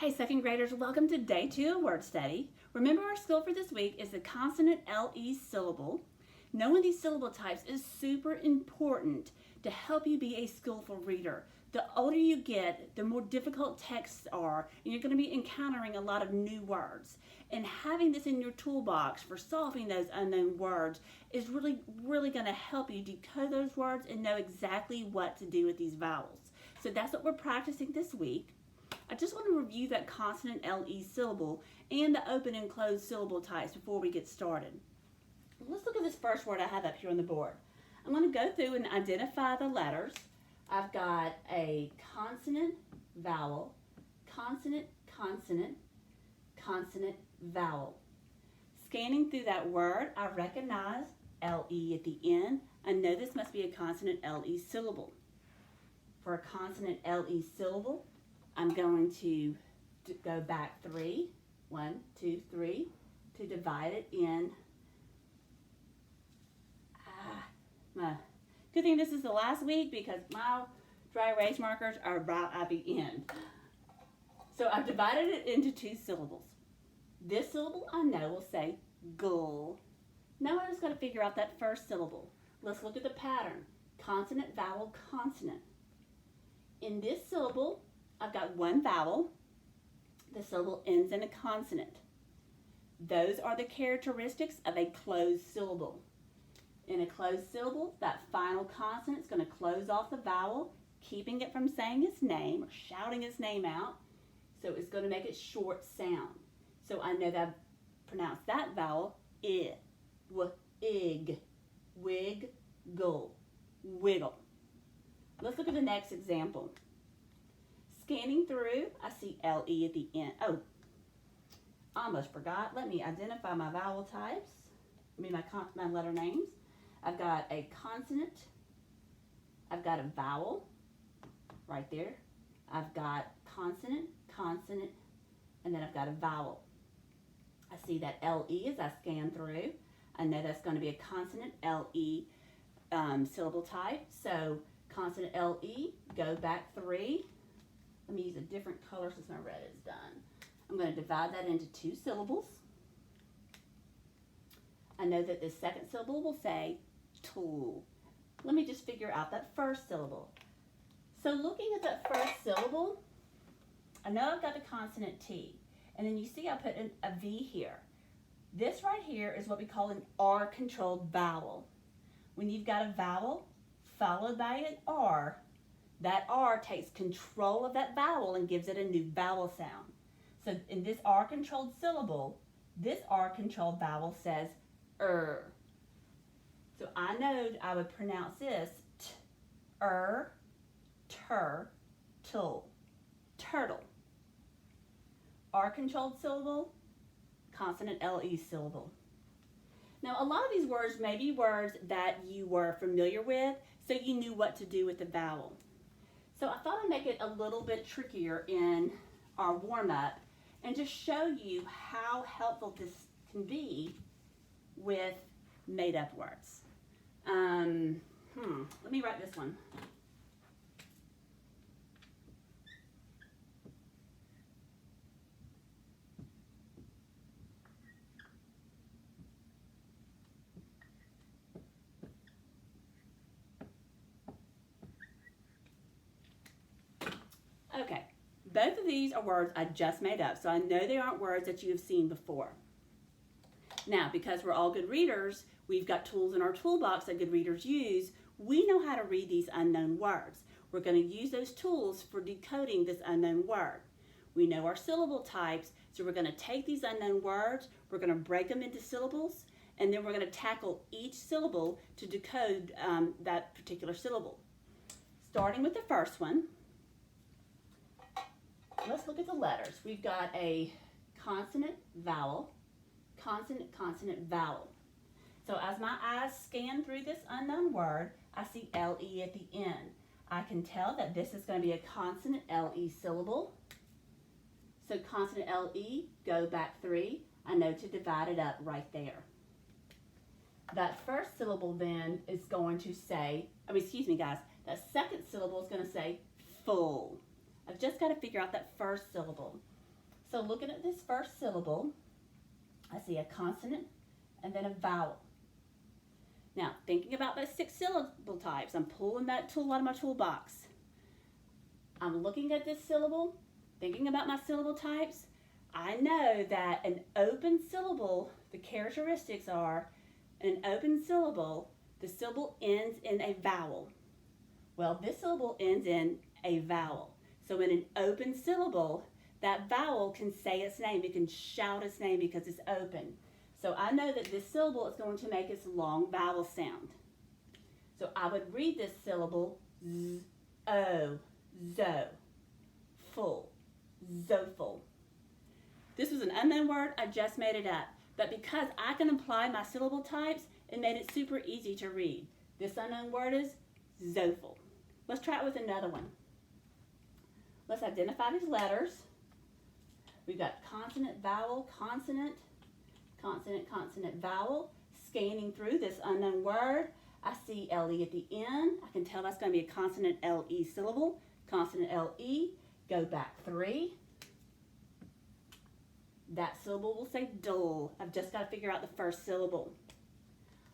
Hey, second graders, welcome to day 2 of word study. Remember, our skill for this week is the consonant LE syllable. Knowing these syllable types is super important to help you be a skillful reader. The older you get, the more difficult texts are, and you're going to be encountering a lot of new words. And having this in your toolbox for solving those unknown words is really going to help you decode those words and know exactly what to do with these vowels. So that's what we're practicing this week. I just want to review that consonant LE syllable and the open and closed syllable types before we get started. Let's look at this first word I have up here on the board. I'm going to go through and identify the letters. I've got a consonant, vowel, consonant, consonant, consonant, vowel. Scanning through that word, I recognize LE at the end. I know this must be a consonant LE syllable. For a consonant LE syllable, I'm going to go back 3, 1, 2, 3, to divide it in. Good thing this is the last week because my dry erase markers are right at the end. So I've divided it into 2 syllables. This syllable I know will say gull. Now I just got to figure out that first syllable. Let's look at the pattern. Consonant, vowel, consonant. In this syllable, I've got one vowel. The syllable ends in a consonant. Those are the characteristics of a closed syllable. In a closed syllable, that final consonant is going to close off the vowel, keeping it from saying its name or shouting its name out. So it's going to make it short sound. So I know that I pronounce that vowel I, w, ig, wig, gull, wiggle. Let's look at the next example. Scanning through, I see LE at the end. Oh, I almost forgot. Let me identify my vowel types. My letter names. I've got a consonant. I've got a vowel right there. I've got consonant, consonant, and then I've got a vowel. I see that LE as I scan through. I know that's going to be a consonant LE syllable type. So consonant LE, go back 3. Let me use a different color since my red is done. I'm going to divide that into 2 syllables. I know that the second syllable will say tool. Let me just figure out that first syllable. So looking at that first syllable, I know I've got the consonant T. And then you see I put a V here. This right here is what we call an R-controlled vowel. When you've got a vowel followed by an R, that R takes control of that vowel and gives it a new vowel sound. So in this R-controlled syllable, this R-controlled vowel says So I know I would pronounce this turtle. R-controlled syllable, consonant LE syllable. Now a lot of these words may be words that you were familiar with, so you knew what to do with the vowel. So I thought I'd make it a little bit trickier in our warm-up and just show you how helpful this can be with made-up words. Let me write this one. Okay, both of these are words I just made up, so I know they aren't words that you have seen before. Now, because we're all good readers, we've got tools in our toolbox that good readers use. We know how to read these unknown words. We're going to use those tools for decoding this unknown word. We know our syllable types, so we're going to take these unknown words, we're going to break them into syllables, and then we're going to tackle each syllable to decode that particular syllable. Starting with the first one, let's look at the letters. We've got a consonant, vowel, consonant, consonant, vowel. So as my eyes scan through this unknown word, I see LE at the end. I can tell that this is going to be a consonant LE syllable. So consonant LE, go back 3. I know to divide it up right there. That first syllable then is going to say, excuse me guys, that second syllable is going to say full. I've just got to figure out that first syllable. So looking at this first syllable, I see a consonant and then a vowel. Now, thinking about those 6 syllable types, I'm pulling that tool out of my toolbox. I'm looking at this syllable, thinking about my syllable types. I know that an open syllable, the characteristics are, in an open syllable, the syllable ends in a vowel. Well, this syllable ends in a vowel. So in an open syllable, that vowel can say its name. It can shout its name because it's open. So I know that this syllable is going to make its long vowel sound. So I would read this syllable z-o, zo, full, zoful. This was an unknown word, I just made it up. But because I can apply my syllable types, it made it super easy to read. This unknown word is zoful. Let's try it with another one. Let's identify these letters. We've got consonant, vowel, consonant, consonant, consonant, vowel. Scanning through this unknown word, I see LE at the end. I can tell that's going to be a consonant LE syllable. Consonant LE, go back 3. That syllable will say dull. I've just got to figure out the first syllable.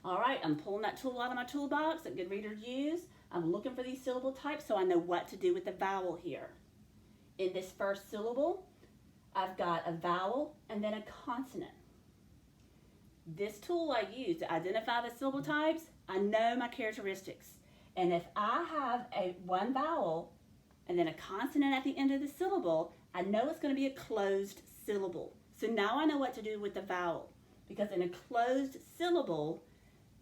All right, I'm pulling that tool out of my toolbox that good readers use. I'm looking for these syllable types so I know what to do with the vowel here. In this first syllable, I've got a vowel and then a consonant. This tool I use to identify the syllable types, I know my characteristics. And if I have one vowel and then a consonant at the end of the syllable, I know it's going to be a closed syllable. So now I know what to do with the vowel. Because in a closed syllable,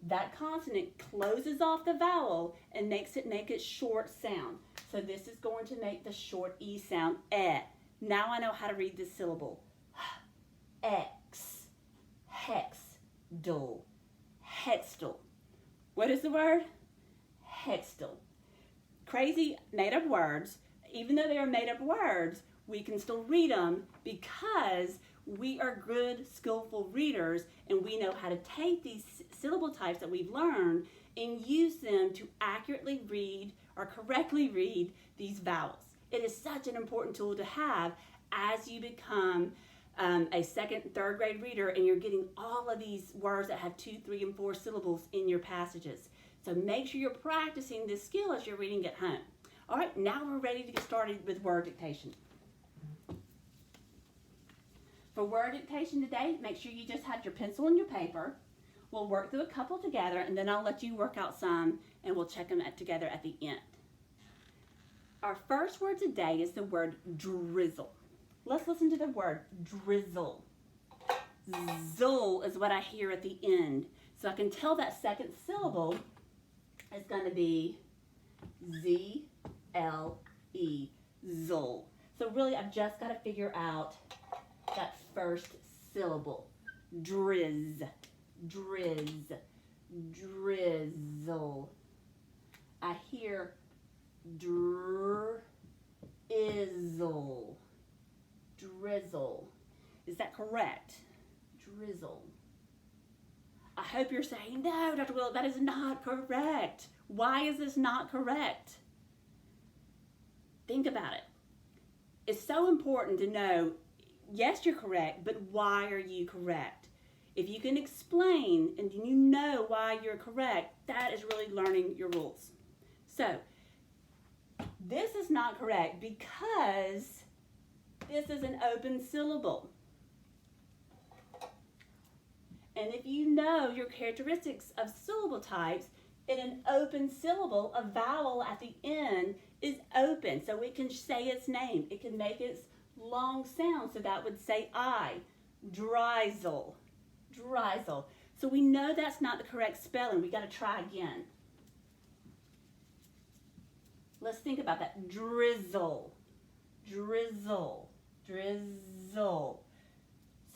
that consonant closes off the vowel and makes it make its short sound. So this is going to make the short E sound, eh. Now I know how to read this syllable. X, hex, dull, hextal. What is the word? Hextal. Crazy made up words. Even though they are made up words, we can still read them because we are good, skillful readers and we know how to take these syllable types that we've learned and use them to accurately read or correctly read these vowels. It is such an important tool to have as you become a 2nd and 3rd grade reader and you're getting all of these words that have 2, 3, and 4 syllables in your passages. So make sure you're practicing this skill as you're reading at home. All right, now we're ready to get started with word dictation. For word dictation today, make sure you just have your pencil and your paper. We'll work through a couple together and then I'll let you work out some and we'll check them together at the end. Our first word today is the word drizzle. Let's listen to the word drizzle. Zul is what I hear at the end. So I can tell that second syllable is going to be Z-L-E, zul. So really I've just got to figure out that first syllable. Drizz, drizz, drizzle. I hear drizzle, drizzle. Is that correct? Drizzle. I hope you're saying, no, Dr. Will, that is not correct. Why is this not correct? Think about it. It's so important to know, yes, you're correct, but why are you correct? If you can explain and you know why you're correct, that is really learning your rules. So, this is not correct because this is an open syllable. And if you know your characteristics of syllable types, in an open syllable, a vowel at the end is open, so it can say its name. It can make its long sound, so that would say I, drizzle, drizzle. So we know that's not the correct spelling. We got to try again. Let's think about that. Drizzle, drizzle, drizzle.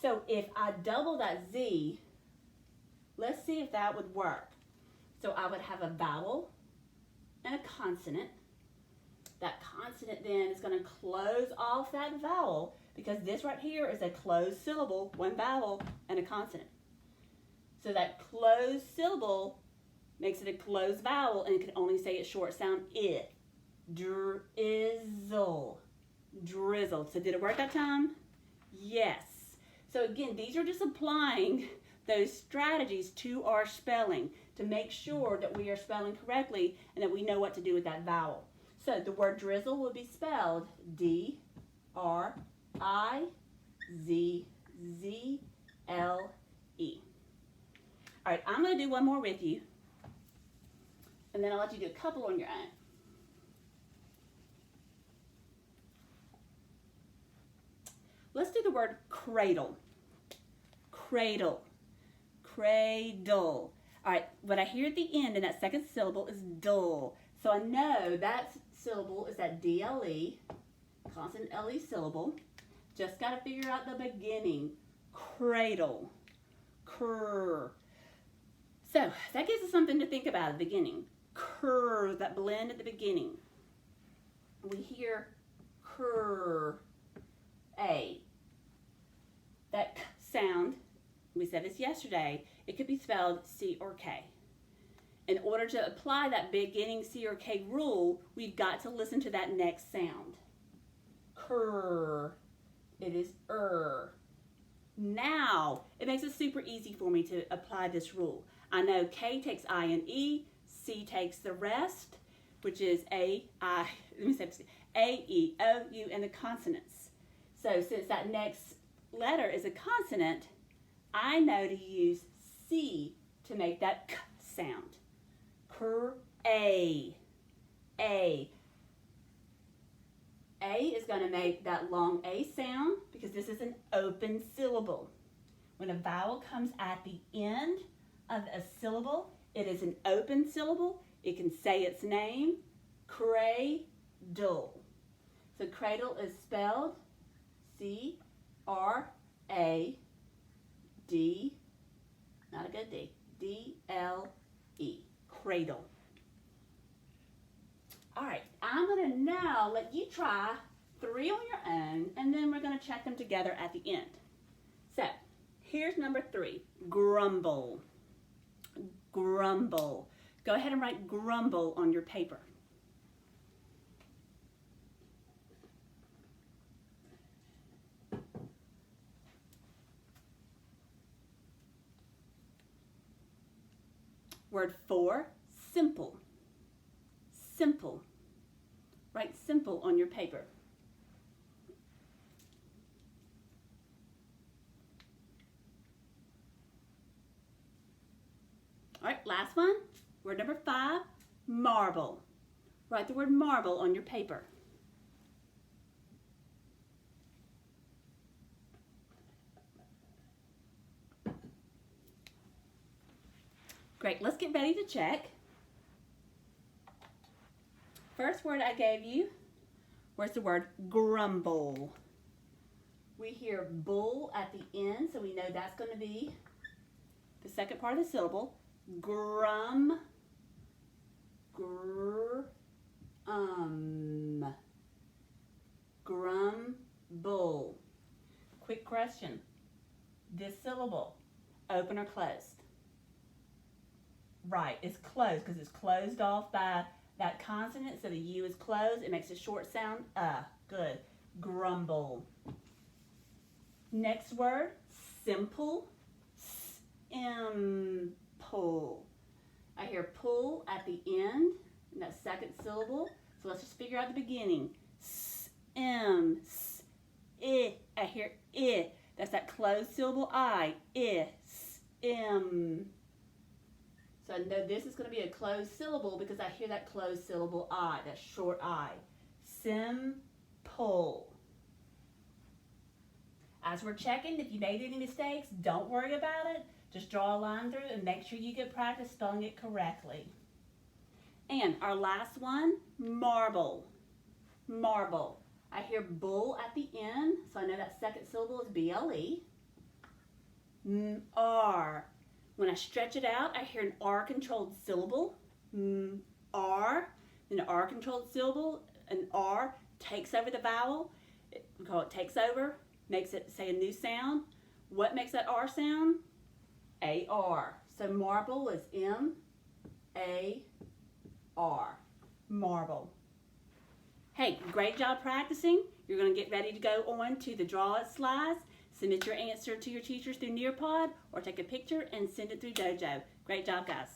So if I double that Z, let's see if that would work. So I would have a vowel and a consonant. That consonant then is going to close off that vowel because this right here is a closed syllable, one vowel and a consonant. So that closed syllable makes it a closed vowel and it can only say its short sound, it. Drizzle, drizzle. So did it work that time? Yes. So again, these are just applying those strategies to our spelling to make sure that we are spelling correctly and that we know what to do with that vowel. So the word drizzle will be spelled D-R-I-Z-Z-L-E. All right, I'm going to do one more with you, and then I'll let you do a couple on your own. Let's do the word cradle. Cradle. Cradle. All right, what I hear at the end in that second syllable is dull. So I know that syllable is that D-L-E, consonant L-E syllable. Just got to figure out the beginning. Cradle. Cur. So that gives us something to think about at the beginning. Cur, that blend at the beginning. We hear cur. A. That k sound, we said this yesterday, it could be spelled C or K. In order to apply that beginning C or K rule, we've got to listen to that next sound. Cur. It is Now, it makes it super easy for me to apply this rule. I know K takes I and E, C takes the rest, which is A, I, let me say A, E, O, U, and the consonants. So since that next letter is a consonant, I know to use C to make that k sound. A. A is going to make that long A sound because this is an open syllable. When a vowel comes at the end of a syllable, it is an open syllable. It can say its name, cradle. So cradle is spelled C-R-A-D, not a good D, D-L-E, cradle. All right, I'm going to now let you try 3 on your own, and then we're going to check them together at the end. So, here's number 3, grumble. Grumble. Go ahead and write grumble on your paper. Word 4, simple. Simple. Write simple on your paper. All right, last one. Word number 5, marble. Write the word marble on your paper. Great, let's get ready to check. First word I gave you was the word grumble. We hear bull at the end, so we know that's going to be the second part of the syllable. Grumble. Quick question. This syllable, open or closed? Right, it's closed because it's closed off by that consonant, so the U is closed. It makes a short sound. Good. Grumble. Next word, simple. Simple. I hear pull at the end, in that second syllable. So let's just figure out the beginning. I hear I. That's that closed syllable I. So I know this is going to be a closed syllable because I hear that closed syllable I, that short I. Simple. As we're checking, if you made any mistakes, don't worry about it. Just draw a line through and make sure you get practice spelling it correctly. And our last one, marble. Marble. I hear bull at the end, so I know that second syllable is B-L-E. R. When I stretch it out, I hear an R-controlled syllable. R. Then an R-controlled syllable, an R takes over the vowel. We call it takes over, makes it say a new sound. What makes that R sound? A-R. So marble is M-A-R. Marble. Hey, great job practicing. You're going to get ready to go on to the Draw It slides, submit your answer to your teachers through Nearpod, or take a picture and send it through Dojo. Great job, guys.